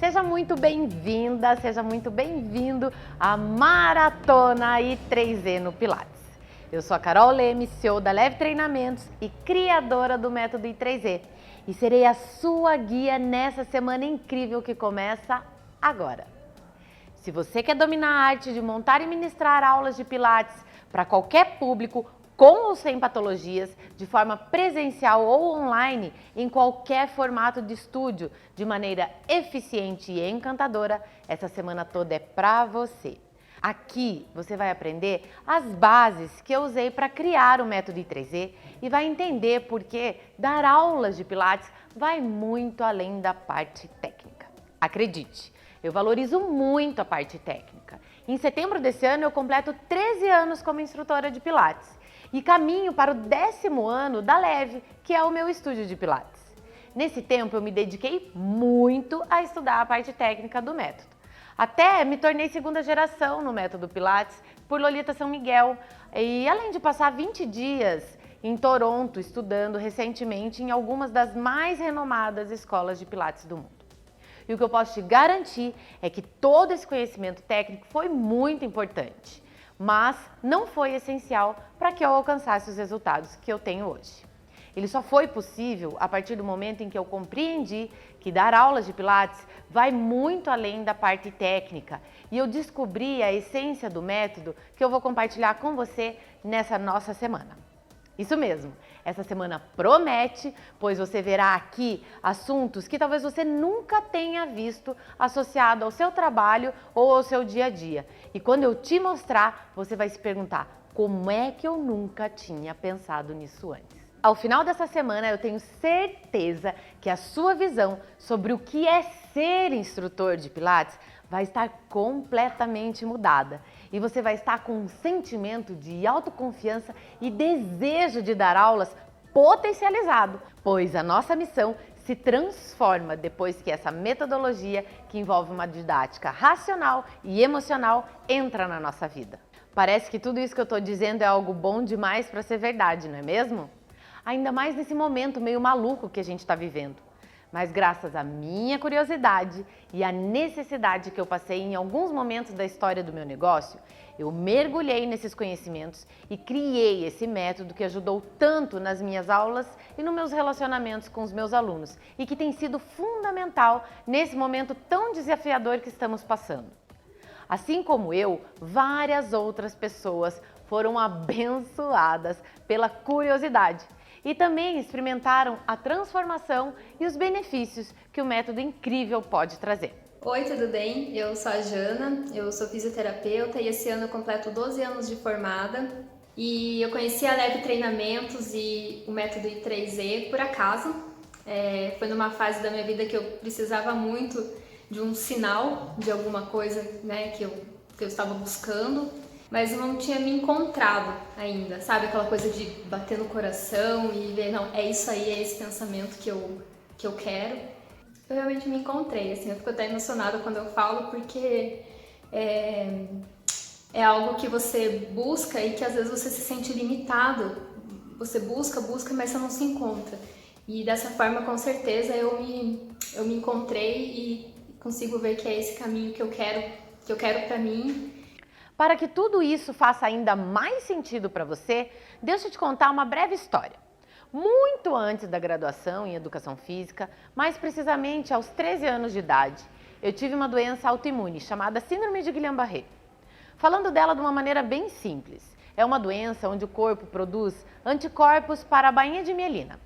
Seja muito bem-vinda, seja muito bem-vindo à Maratona I3E no Pilates. Eu sou a Carol Leme, CEO da Leve Treinamentos e criadora do método I3E. E serei a sua guia nessa semana incrível que começa agora. Se você quer dominar a arte de montar e ministrar aulas de Pilates para qualquer público, com ou sem patologias, de forma presencial ou online, em qualquer formato de estúdio, de maneira eficiente e encantadora, essa semana toda é para você. Aqui você vai aprender as bases que eu usei para criar o método I3E e vai entender por que dar aulas de Pilates vai muito além da parte técnica. Acredite, eu valorizo muito a parte técnica. Em setembro desse ano eu completo 13 anos como instrutora de Pilates e caminho para o 10º ano da Leve, que é o meu estúdio de Pilates. Nesse tempo eu me dediquei muito a estudar a parte técnica do método. Até me tornei segunda geração no método Pilates por Lolita São Miguel e além de passar 20 dias em Toronto estudando recentemente em algumas das mais renomadas escolas de Pilates do mundo. E o que eu posso te garantir é que todo esse conhecimento técnico foi muito importante, mas não foi essencial para que eu alcançasse os resultados que eu tenho hoje. Ele só foi possível a partir do momento em que eu compreendi que dar aulas de Pilates vai muito além da parte técnica e eu descobri a essência do método que eu vou compartilhar com você nessa nossa semana. Isso mesmo, essa semana promete, pois você verá aqui assuntos que talvez você nunca tenha visto associado ao seu trabalho ou ao seu dia a dia. E quando eu te mostrar, você vai se perguntar, como é que eu nunca tinha pensado nisso antes? Ao final dessa semana, eu tenho certeza que a sua visão sobre o que é ser instrutor de Pilates vai estar completamente mudada. E você vai estar com um sentimento de autoconfiança e desejo de dar aulas potencializado, pois a nossa missão se transforma depois que essa metodologia, que envolve uma didática racional e emocional, entra na nossa vida. Parece que tudo isso que eu estou dizendo é algo bom demais para ser verdade, não é mesmo? Ainda mais nesse momento meio maluco que a gente está vivendo. Mas graças à minha curiosidade e à necessidade que eu passei em alguns momentos da história do meu negócio, eu mergulhei nesses conhecimentos e criei esse método que ajudou tanto nas minhas aulas e nos meus relacionamentos com os meus alunos e que tem sido fundamental nesse momento tão desafiador que estamos passando. Assim como eu, várias outras pessoas foram abençoadas pela curiosidade e também experimentaram a transformação e os benefícios que o método incrível pode trazer. Oi, tudo bem? Eu sou a Jana, eu sou fisioterapeuta e esse ano eu completo 12 anos de formada e eu conheci a Leve Treinamentos e o método I3E por acaso. Foi numa fase da minha vida que eu precisava muito de um sinal de alguma coisa, né, que eu estava buscando, mas eu não tinha me encontrado ainda, sabe? Aquela coisa de bater no coração e ver, não, é isso aí, é esse pensamento que eu quero. Eu realmente me encontrei, assim, eu fico até emocionada quando eu falo, porque é algo que você busca e que às vezes você se sente limitado. Você busca, mas você não se encontra. E dessa forma, com certeza, eu me encontrei e consigo ver que é esse caminho que eu quero para mim. Para que tudo isso faça ainda mais sentido para você, deixa eu te contar uma breve história. Muito antes da graduação em Educação Física, mais precisamente aos 13 anos de idade, eu tive uma doença autoimune chamada Síndrome de Guillain-Barré. Falando dela de uma maneira bem simples, é uma doença onde o corpo produz anticorpos para a bainha de mielina.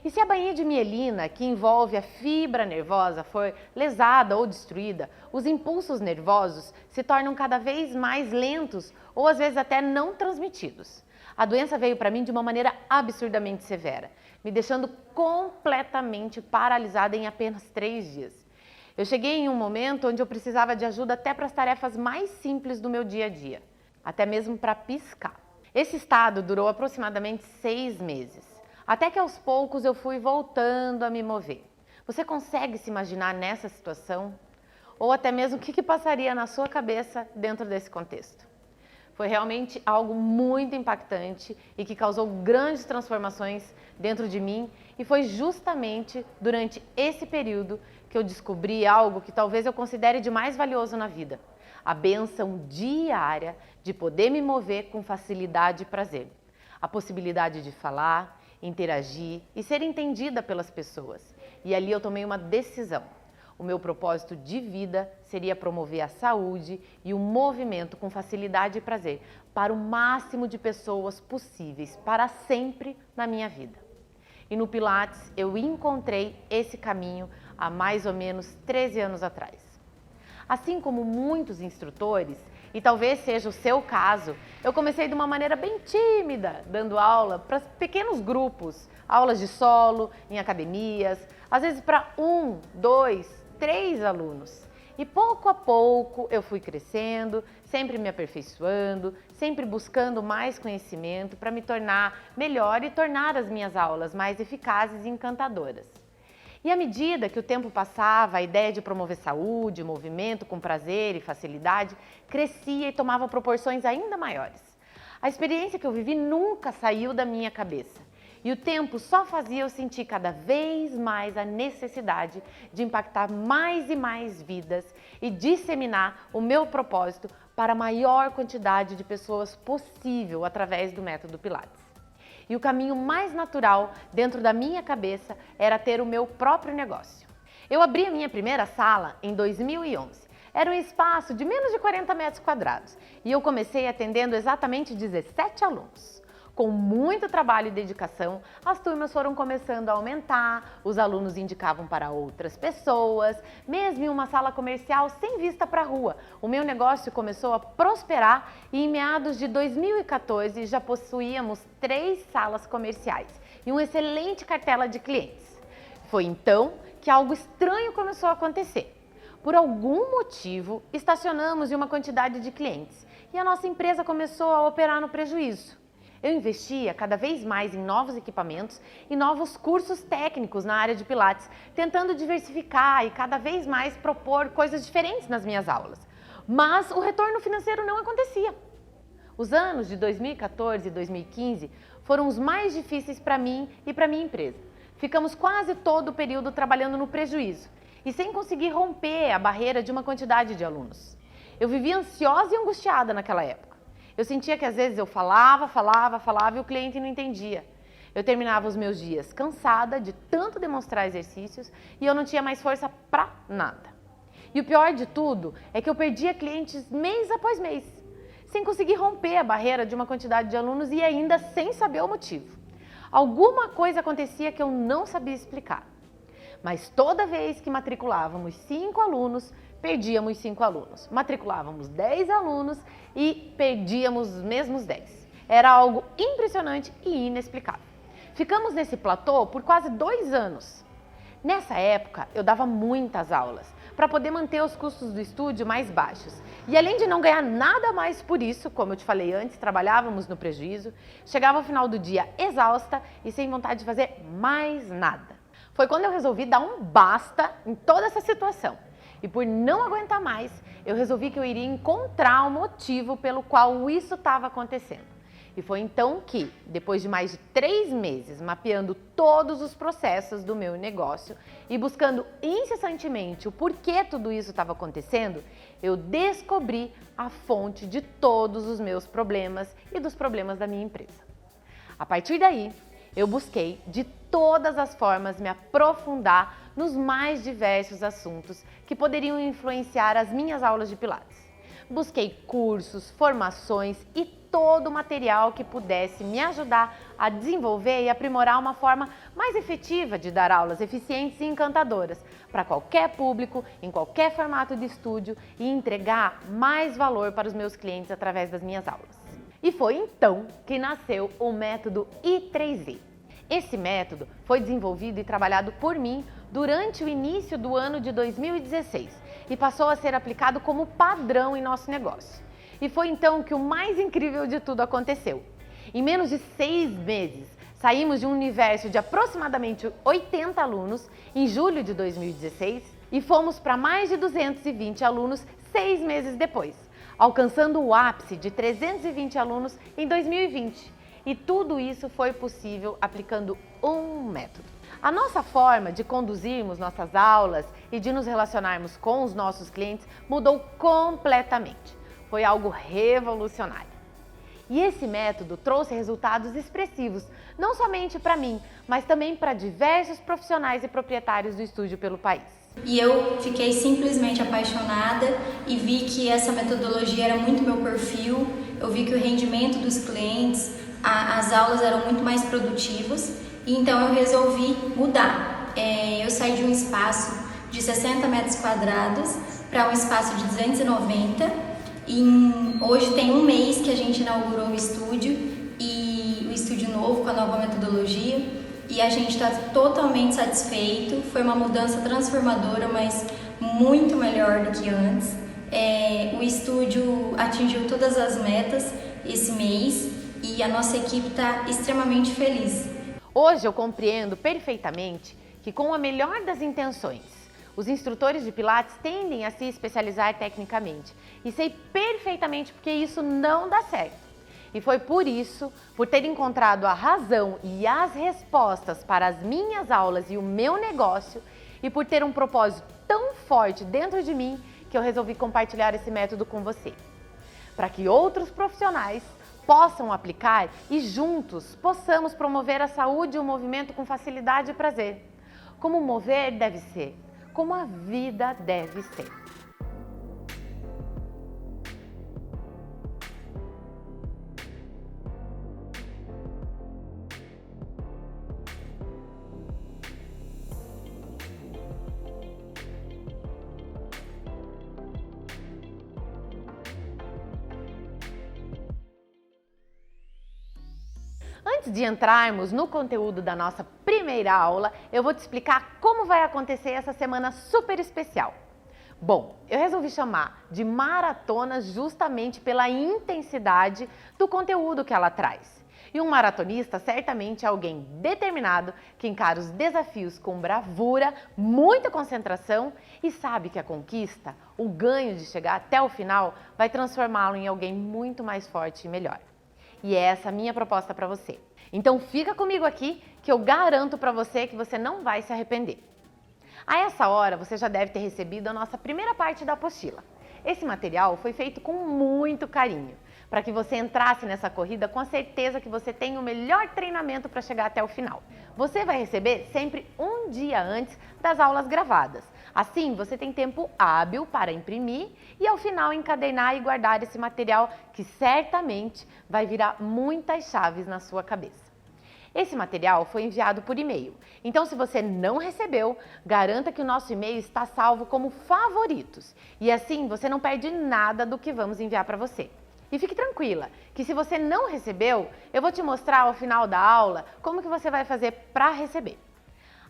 E se a bainha de mielina, que envolve a fibra nervosa, for lesada ou destruída, os impulsos nervosos se tornam cada vez mais lentos ou às vezes até não transmitidos. A doença veio para mim de uma maneira absurdamente severa, me deixando completamente paralisada em apenas 3 dias. Eu cheguei em um momento onde eu precisava de ajuda até para as tarefas mais simples do meu dia a dia, até mesmo para piscar. Esse estado durou aproximadamente 6 meses. Até que aos poucos eu fui voltando a me mover. Você consegue se imaginar nessa situação? Ou até mesmo o que passaria na sua cabeça dentro desse contexto? Foi realmente algo muito impactante e que causou grandes transformações dentro de mim e foi justamente durante esse período que que eu descobri algo que talvez eu considere de mais valioso na vida: a bênção diária de poder me mover com facilidade e prazer. A possibilidade de falar, interagir e ser entendida pelas pessoas. E ali eu tomei uma decisão. O meu propósito de vida seria promover a saúde e o movimento com facilidade e prazer para o máximo de pessoas possíveis, para sempre na minha vida. E no Pilates eu encontrei esse caminho há mais ou menos 13 anos atrás. Assim como muitos instrutores, e talvez seja o seu caso, eu comecei de uma maneira bem tímida, dando aula para pequenos grupos, aulas de solo, em academias, às vezes para 1, 2, 3 alunos. E pouco a pouco eu fui crescendo, sempre me aperfeiçoando, sempre buscando mais conhecimento para me tornar melhor e tornar as minhas aulas mais eficazes e encantadoras. E à medida que o tempo passava, a ideia de promover saúde, movimento com prazer e facilidade crescia e tomava proporções ainda maiores. A experiência que eu vivi nunca saiu da minha cabeça. E o tempo só fazia eu sentir cada vez mais a necessidade de impactar mais e mais vidas e disseminar o meu propósito para a maior quantidade de pessoas possível através do método Pilates. E o caminho mais natural dentro da minha cabeça era ter o meu próprio negócio. Eu abri a minha primeira sala em 2011. Era um espaço de menos de 40 metros quadrados e eu comecei atendendo exatamente 17 alunos. Com muito trabalho e dedicação, as turmas foram começando a aumentar, os alunos indicavam para outras pessoas, mesmo em uma sala comercial sem vista para a rua. O meu negócio começou a prosperar e em meados de 2014 já possuíamos 3 salas comerciais e uma excelente cartela de clientes. Foi então que algo estranho começou a acontecer. Por algum motivo, estacionamos em uma quantidade de clientes e a nossa empresa começou a operar no prejuízo. Eu investia cada vez mais em novos equipamentos e novos cursos técnicos na área de Pilates, tentando diversificar e cada vez mais propor coisas diferentes nas minhas aulas. Mas o retorno financeiro não acontecia. Os anos de 2014 e 2015 foram os mais difíceis para mim e para minha empresa. Ficamos quase todo o período trabalhando no prejuízo e sem conseguir romper a barreira de uma quantidade de alunos. Eu vivia ansiosa e angustiada naquela época. Eu sentia que às vezes eu falava e o cliente não entendia. Eu terminava os meus dias cansada de tanto demonstrar exercícios e eu não tinha mais força para nada. E o pior de tudo é que eu perdia clientes mês após mês, sem conseguir romper a barreira de uma quantidade de alunos e ainda sem saber o motivo. Alguma coisa acontecia que eu não sabia explicar. Mas toda vez que matriculávamos 5 alunos, perdíamos 5 alunos. Matriculávamos 10 alunos e perdíamos os mesmos 10. Era algo impressionante e inexplicável. Ficamos nesse platô por quase 2 anos. Nessa época, eu dava muitas aulas para poder manter os custos do estúdio mais baixos. E além de não ganhar nada mais por isso, como eu te falei antes, trabalhávamos no prejuízo, chegava ao final do dia exausta e sem vontade de fazer mais nada. Foi quando eu resolvi dar um basta em toda essa situação. E por não aguentar mais, eu resolvi que eu iria encontrar o motivo pelo qual isso estava acontecendo. E foi então que, depois de mais de 3 meses mapeando todos os processos do meu negócio e buscando incessantemente o porquê tudo isso estava acontecendo, eu descobri a fonte de todos os meus problemas e dos problemas da minha empresa. A partir daí, eu busquei de todas as formas me aprofundar nos mais diversos assuntos que poderiam influenciar as minhas aulas de Pilates. Busquei cursos, formações e todo o material que pudesse me ajudar a desenvolver e aprimorar uma forma mais efetiva de dar aulas eficientes e encantadoras para qualquer público, em qualquer formato de estúdio e entregar mais valor para os meus clientes através das minhas aulas. E foi então que nasceu o método I3Z. Esse método foi desenvolvido e trabalhado por mim durante o início do ano de 2016 e passou a ser aplicado como padrão em nosso negócio. E foi então que o mais incrível de tudo aconteceu. Em menos de 6 meses, saímos de um universo de aproximadamente 80 alunos em julho de 2016 e fomos para mais de 220 alunos 6 meses depois, alcançando o ápice de 320 alunos em 2020. E tudo isso foi possível aplicando um método. A nossa forma de conduzirmos nossas aulas e de nos relacionarmos com os nossos clientes mudou completamente. Foi algo revolucionário. E esse método trouxe resultados expressivos, não somente para mim, mas também para diversos profissionais e proprietários do estúdio pelo país. E eu fiquei simplesmente apaixonada e vi que essa metodologia era muito meu perfil. Eu vi que o rendimento dos clientes, as aulas eram muito mais produtivas, e então eu resolvi mudar. Eu saí de um espaço de 60 metros quadrados para um espaço de 290. Hoje tem um mês que a gente inaugurou o estúdio novo com a nova metodologia, e a gente está totalmente satisfeito. Foi uma mudança transformadora, mas muito melhor do que antes. O estúdio atingiu todas as metas esse mês e a nossa equipe está extremamente feliz. Hoje eu compreendo perfeitamente que, com a melhor das intenções, os instrutores de Pilates tendem a se especializar tecnicamente, e sei perfeitamente porque isso não dá certo. E foi por isso, por ter encontrado a razão e as respostas para as minhas aulas e o meu negócio, e por ter um propósito tão forte dentro de mim, que eu resolvi compartilhar esse método com você, para que outros profissionais possam aplicar e juntos possamos promover a saúde e o movimento com facilidade e prazer. Como mover deve ser, como a vida deve ser. Antes de entrarmos no conteúdo da nossa primeira aula, eu vou te explicar como vai acontecer essa semana super especial. Bom, eu resolvi chamar de maratona justamente pela intensidade do conteúdo que ela traz. E um maratonista certamente é alguém determinado que encara os desafios com bravura, muita concentração e sabe que a conquista, o ganho de chegar até o final, vai transformá-lo em alguém muito mais forte e melhor. E é essa a minha proposta para você. Então fica comigo aqui que eu garanto para você que você não vai se arrepender. A essa hora você já deve ter recebido a nossa primeira parte da apostila. Esse material foi feito com muito carinho, para que você entrasse nessa corrida com a certeza que você tem o melhor treinamento para chegar até o final. Você vai receber sempre um dia antes das aulas gravadas. Assim, você tem tempo hábil para imprimir e ao final encadernar e guardar esse material que certamente vai virar muitas chaves na sua cabeça. Esse material foi enviado por e-mail, então se você não recebeu, garanta que o nosso e-mail está salvo como favoritos e assim você não perde nada do que vamos enviar para você. E fique tranquila, que se você não recebeu, eu vou te mostrar ao final da aula como que você vai fazer para receber.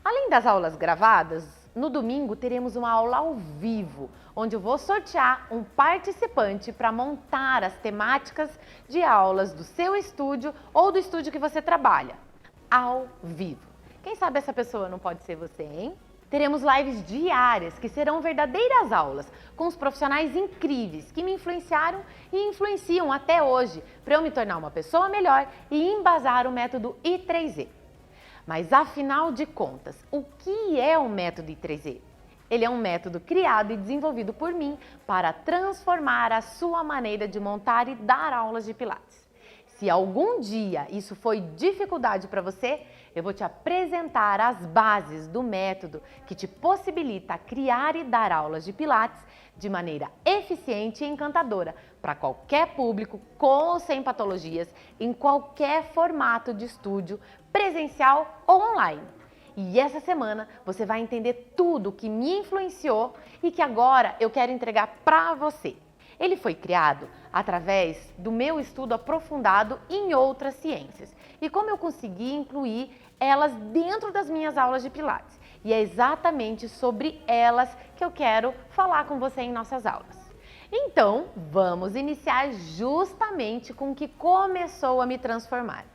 Além das aulas gravadas, no domingo teremos uma aula ao vivo, onde eu vou sortear um participante para montar as temáticas de aulas do seu estúdio ou do estúdio que você trabalha, ao vivo. Quem sabe essa pessoa não pode ser você, hein? Teremos lives diárias, que serão verdadeiras aulas, com os profissionais incríveis que me influenciaram e influenciam até hoje, para eu me tornar uma pessoa melhor e embasar o método I3E. Mas afinal de contas, o que é o método I3E? Ele é um método criado e desenvolvido por mim para transformar a sua maneira de montar e dar aulas de Pilates. Se algum dia isso foi dificuldade para você, eu vou te apresentar as bases do método que te possibilita criar e dar aulas de Pilates de maneira eficiente e encantadora para qualquer público, com ou sem patologias, em qualquer formato de estúdio, presencial ou online. E essa semana você vai entender tudo o que me influenciou e que agora eu quero entregar para você. Ele foi criado através do meu estudo aprofundado em outras ciências e como eu consegui incluir elas dentro das minhas aulas de Pilates. E é exatamente sobre elas que eu quero falar com você em nossas aulas. Então, vamos iniciar justamente com o que começou a me transformar.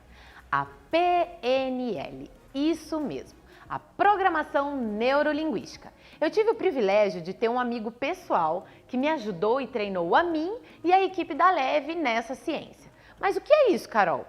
A PNL, isso mesmo. A programação neurolinguística. Eu tive o privilégio de ter um amigo pessoal que me ajudou e treinou a mim e a equipe da Leve nessa ciência. Mas o que é isso, Carol?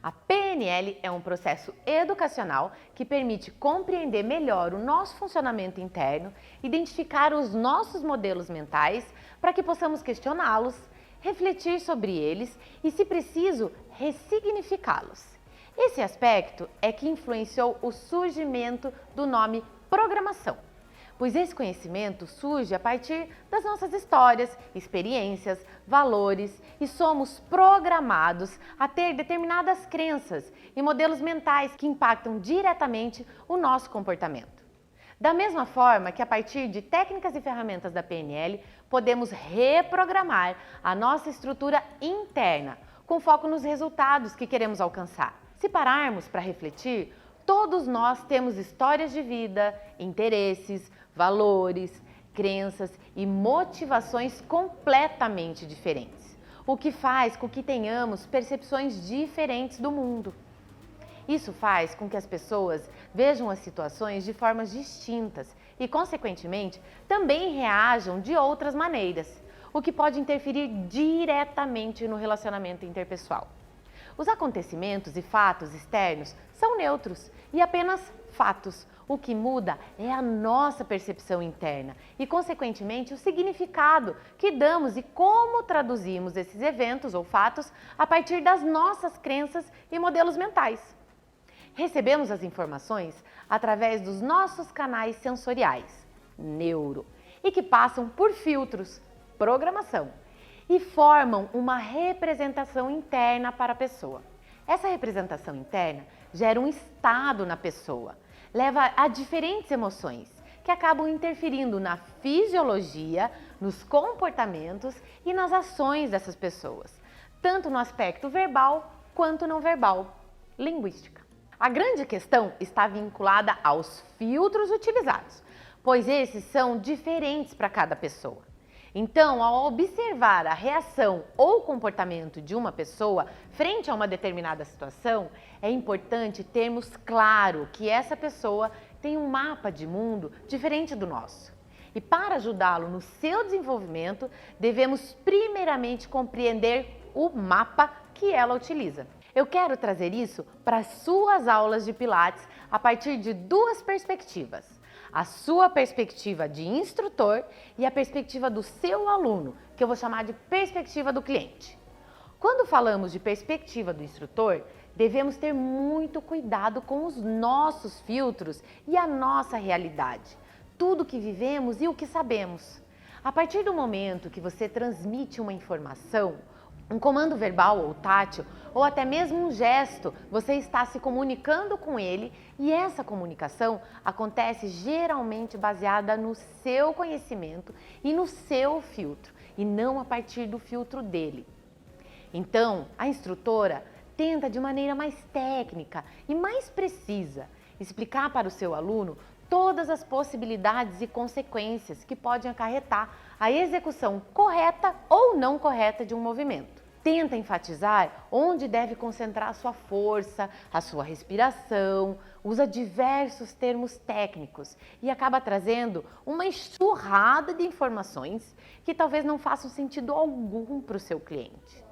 A PNL é um processo educacional que permite compreender melhor o nosso funcionamento interno, identificar os nossos modelos mentais para que possamos questioná-los, refletir sobre eles e, se preciso, ressignificá-los. Esse aspecto é que influenciou o surgimento do nome programação, pois esse conhecimento surge a partir das nossas histórias, experiências, valores e somos programados a ter determinadas crenças e modelos mentais que impactam diretamente o nosso comportamento. Da mesma forma que a partir de técnicas e ferramentas da PNL, podemos reprogramar a nossa estrutura interna, com foco nos resultados que queremos alcançar. Se pararmos para refletir, todos nós temos histórias de vida, interesses, valores, crenças e motivações completamente diferentes, o que faz com que tenhamos percepções diferentes do mundo. Isso faz com que as pessoas vejam as situações de formas distintas e, consequentemente, também reajam de outras maneiras, o que pode interferir diretamente no relacionamento interpessoal. Os acontecimentos e fatos externos são neutros e apenas fatos. O que muda é a nossa percepção interna e, consequentemente, o significado que damos e como traduzimos esses eventos ou fatos a partir das nossas crenças e modelos mentais. Recebemos as informações através dos nossos canais sensoriais, neuro, e que passam por filtros, programação, e formam uma representação interna para a pessoa. Essa representação interna gera um estado na pessoa, leva a diferentes emoções que acabam interferindo na fisiologia, nos comportamentos e nas ações dessas pessoas, tanto no aspecto verbal quanto não verbal, linguística. A grande questão está vinculada aos filtros utilizados, pois esses são diferentes para cada pessoa. Então, ao observar a reação ou comportamento de uma pessoa frente a uma determinada situação, é importante termos claro que essa pessoa tem um mapa de mundo diferente do nosso. E para ajudá-lo no seu desenvolvimento, devemos primeiramente compreender o mapa que ela utiliza. Eu quero trazer isso para as suas aulas de Pilates a partir de duas perspectivas. A sua perspectiva de instrutor e a perspectiva do seu aluno, que eu vou chamar de perspectiva do cliente. Quando falamos de perspectiva do instrutor, devemos ter muito cuidado com os nossos filtros e a nossa realidade, tudo que vivemos e o que sabemos. A partir do momento que você transmite uma informação, um comando verbal ou tátil, ou até mesmo um gesto, você está se comunicando com ele e essa comunicação acontece geralmente baseada no seu conhecimento e no seu filtro, e não a partir do filtro dele. Então, a instrutora tenta de maneira mais técnica e mais precisa explicar para o seu aluno todas as possibilidades e consequências que podem acarretar a execução correta ou não correta de um movimento. Tenta enfatizar onde deve concentrar a sua força, a sua respiração, usa diversos termos técnicos e acaba trazendo uma enxurrada de informações que talvez não façam sentido algum para o seu cliente.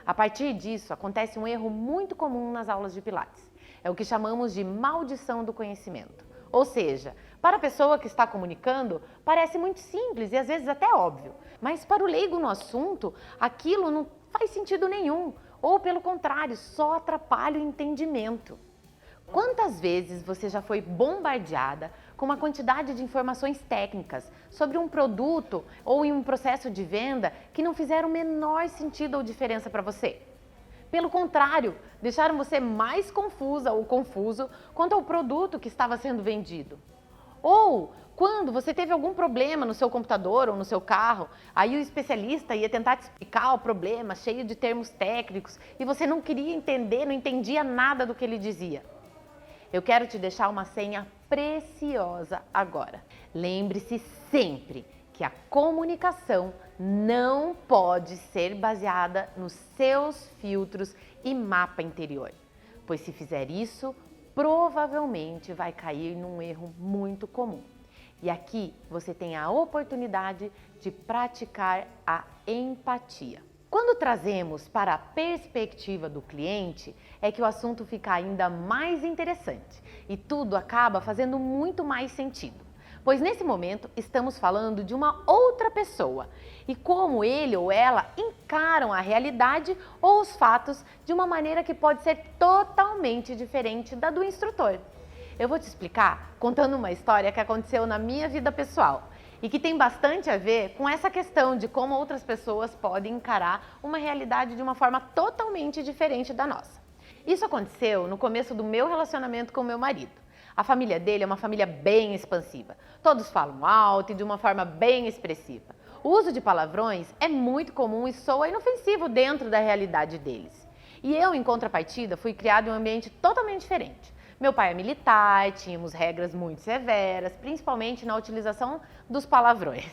A partir disso, acontece um erro muito comum nas aulas de Pilates. É o que chamamos de maldição do conhecimento. Ou seja, para a pessoa que está comunicando, parece muito simples e às vezes até óbvio. Mas para o leigo no assunto, aquilo não faz sentido nenhum. Ou pelo contrário, só atrapalha o entendimento. Quantas vezes você já foi bombardeada com uma quantidade de informações técnicas sobre um produto ou em um processo de venda que não fizeram o menor sentido ou diferença para você? Pelo contrário, deixaram você mais confusa ou confuso quanto ao produto que estava sendo vendido. Ou quando você teve algum problema no seu computador ou no seu carro, aí o especialista ia tentar te explicar o problema, cheio de termos técnicos, e você não queria entender, não entendia nada do que ele dizia. Eu quero te deixar uma senha preciosa agora. Lembre-se sempre que a comunicação não pode ser baseada nos seus filtros e mapa interior, pois se fizer isso, provavelmente vai cair num erro muito comum. E aqui você tem a oportunidade de praticar a empatia. Quando trazemos para a perspectiva do cliente, é que o assunto fica ainda mais interessante e tudo acaba fazendo muito mais sentido. Pois nesse momento estamos falando de uma outra pessoa e como ele ou ela encaram a realidade ou os fatos de uma maneira que pode ser totalmente diferente da do instrutor. Eu vou te explicar contando uma história que aconteceu na minha vida pessoal e que tem bastante a ver com essa questão de como outras pessoas podem encarar uma realidade de uma forma totalmente diferente da nossa. Isso aconteceu no começo do meu relacionamento com o meu marido. A família dele é uma família bem expansiva. Todos falam alto e de uma forma bem expressiva. O uso de palavrões é muito comum e soa inofensivo dentro da realidade deles. E eu, em contrapartida, fui criado em um ambiente totalmente diferente. Meu pai é militar, tínhamos regras muito severas, principalmente na utilização dos palavrões.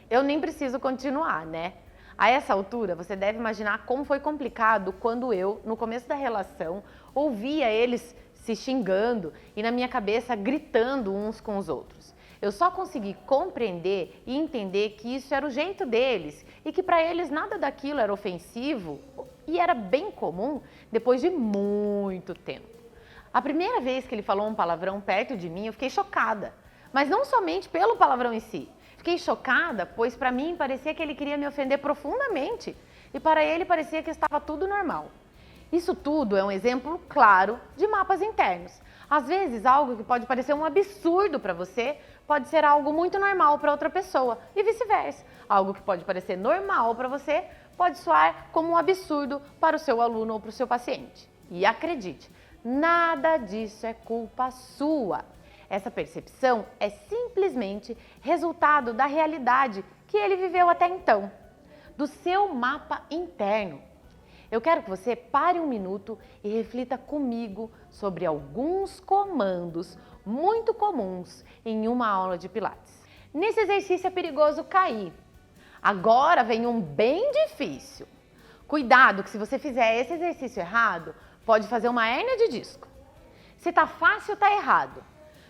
Eu nem preciso continuar, né? A essa altura, você deve imaginar como foi complicado quando eu, no começo da relação, ouvia eles se xingando e na minha cabeça gritando uns com os outros. Eu só consegui compreender e entender que isso era o jeito deles e que para eles nada daquilo era ofensivo e era bem comum depois de muito tempo. A primeira vez que ele falou um palavrão perto de mim, eu fiquei chocada, mas não somente pelo palavrão em si. Fiquei chocada, pois para mim parecia que ele queria me ofender profundamente e para ele parecia que estava tudo normal. Isso tudo é um exemplo claro de mapas internos. Às vezes, algo que pode parecer um absurdo para você pode ser algo muito normal para outra pessoa e vice-versa. Algo que pode parecer normal para você pode soar como um absurdo para o seu aluno ou para o seu paciente. E acredite, nada disso é culpa sua. Essa percepção é simplesmente resultado da realidade que ele viveu até então, do seu mapa interno. Eu quero que você pare um minuto e reflita comigo sobre alguns comandos muito comuns em uma aula de Pilates. Nesse exercício é perigoso cair. Agora vem um bem difícil. Cuidado que se você fizer esse exercício errado, pode fazer uma hérnia de disco. Se tá fácil, tá errado.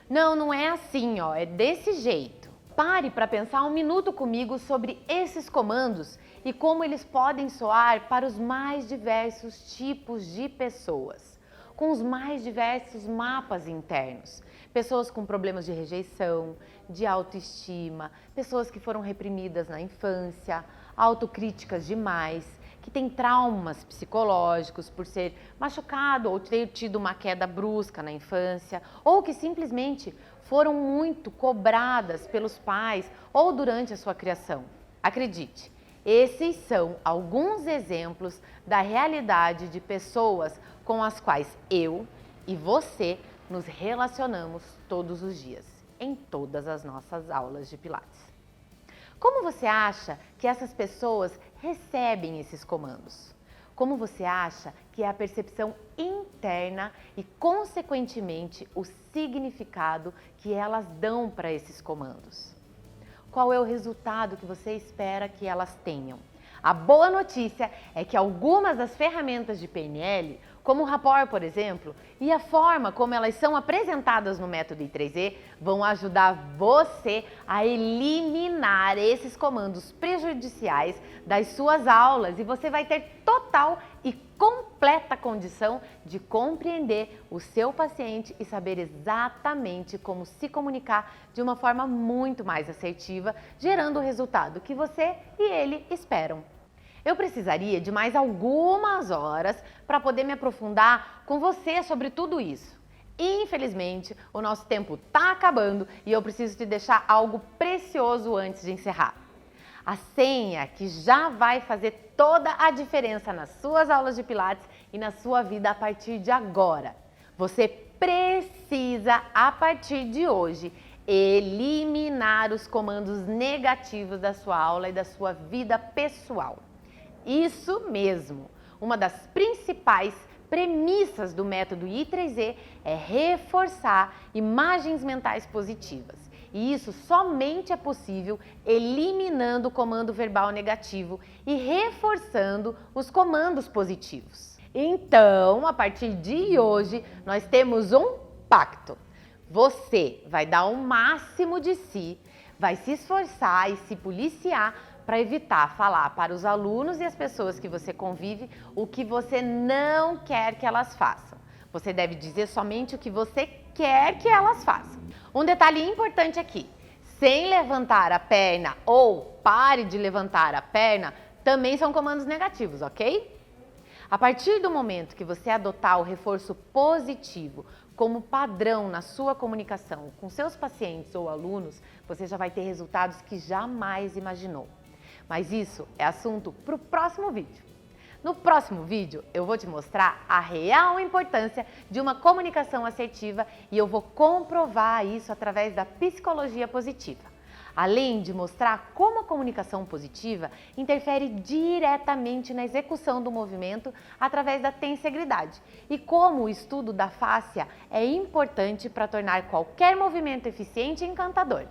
Não é assim, ó, é desse jeito. Pare para pensar um minuto comigo sobre esses comandos e como eles podem soar para os mais diversos tipos de pessoas, com os mais diversos mapas internos. Pessoas com problemas de rejeição, de autoestima, pessoas que foram reprimidas na infância, autocríticas demais, que têm traumas psicológicos por ser machucado ou ter tido uma queda brusca na infância, ou que simplesmente foram muito cobradas pelos pais ou durante a sua criação. Acredite, esses são alguns exemplos da realidade de pessoas com as quais eu e você nos relacionamos todos os dias, em todas as nossas aulas de Pilates. Como você acha que essas pessoas recebem esses comandos? Como você acha que é a percepção interna e, consequentemente, o significado que elas dão para esses comandos? Qual é o resultado que você espera que elas tenham? A boa notícia é que algumas das ferramentas de PNL, como o Rapport, por exemplo, e a forma como elas são apresentadas no método I3E, vão ajudar você a eliminar esses comandos prejudiciais das suas aulas e você vai ter total e completa condição de compreender o seu paciente e saber exatamente como se comunicar de uma forma muito mais assertiva, gerando o resultado que você e ele esperam. Eu precisaria de mais algumas horas para poder me aprofundar com você sobre tudo isso. Infelizmente, o nosso tempo está acabando e eu preciso te deixar algo precioso antes de encerrar. A senha que já vai fazer toda a diferença nas suas aulas de Pilates e na sua vida a partir de agora. Você precisa, a partir de hoje, eliminar os comandos negativos da sua aula e da sua vida pessoal. Isso mesmo! Uma das principais premissas do método I3E é reforçar imagens mentais positivas. E isso somente é possível eliminando o comando verbal negativo e reforçando os comandos positivos. Então, a partir de hoje, nós temos um pacto. Você vai dar o máximo de si, vai se esforçar e se policiar para evitar falar para os alunos e as pessoas que você convive o que você não quer que elas façam. Você deve dizer somente o que você quer que elas façam. Um detalhe importante aqui, sem levantar a perna ou pare de levantar a perna, também são comandos negativos, ok? A partir do momento que você adotar o reforço positivo como padrão na sua comunicação com seus pacientes ou alunos, você já vai ter resultados que jamais imaginou. Mas isso é assunto para o próximo vídeo. No próximo vídeo, eu vou te mostrar a real importância de uma comunicação assertiva e eu vou comprovar isso através da psicologia positiva. Além de mostrar como a comunicação positiva interfere diretamente na execução do movimento através da tensegridade e como o estudo da fáscia é importante para tornar qualquer movimento eficiente e encantador.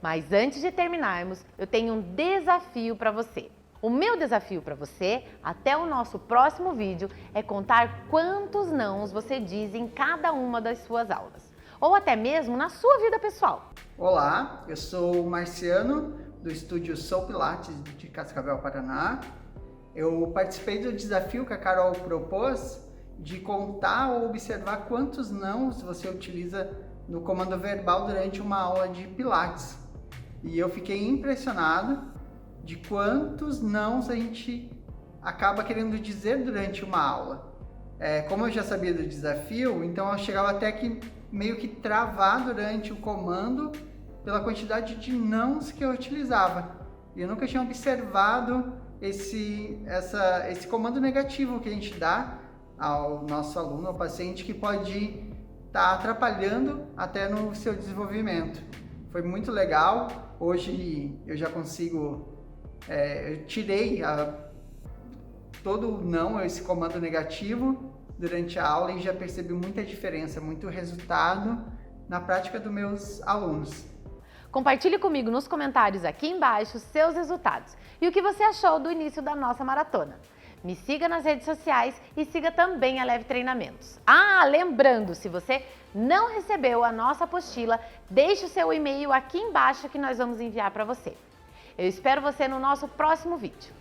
Mas antes de terminarmos, eu tenho um desafio para você. O meu desafio para você, até o nosso próximo vídeo, é contar quantos nãos você diz em cada uma das suas aulas, ou até mesmo na sua vida pessoal. Olá, eu sou o Marciano, do estúdio Sou Pilates de Cascavel, Paraná. Eu participei do desafio que a Carol propôs de contar ou observar quantos nãos você utiliza no comando verbal durante uma aula de Pilates. E eu fiquei impressionado de quantos nãos a gente acaba querendo dizer durante uma aula. Como eu já sabia do desafio, então eu chegava até que meio que travar durante o comando pela quantidade de nãos que eu utilizava. E eu nunca tinha observado esse comando negativo que a gente dá ao nosso aluno, ao paciente, que pode estar atrapalhando até no seu desenvolvimento. Foi muito legal. Hoje eu já consigo... eu tirei todo o não, esse comando negativo durante a aula e já percebi muita diferença, muito resultado na prática dos meus alunos. Compartilhe comigo nos comentários aqui embaixo seus resultados e o que você achou do início da nossa maratona. Me siga nas redes sociais e siga também a Leve Treinamentos. Lembrando, se você não recebeu a nossa apostila, deixe o seu e-mail aqui embaixo que nós vamos enviar para você. Eu espero você no nosso próximo vídeo.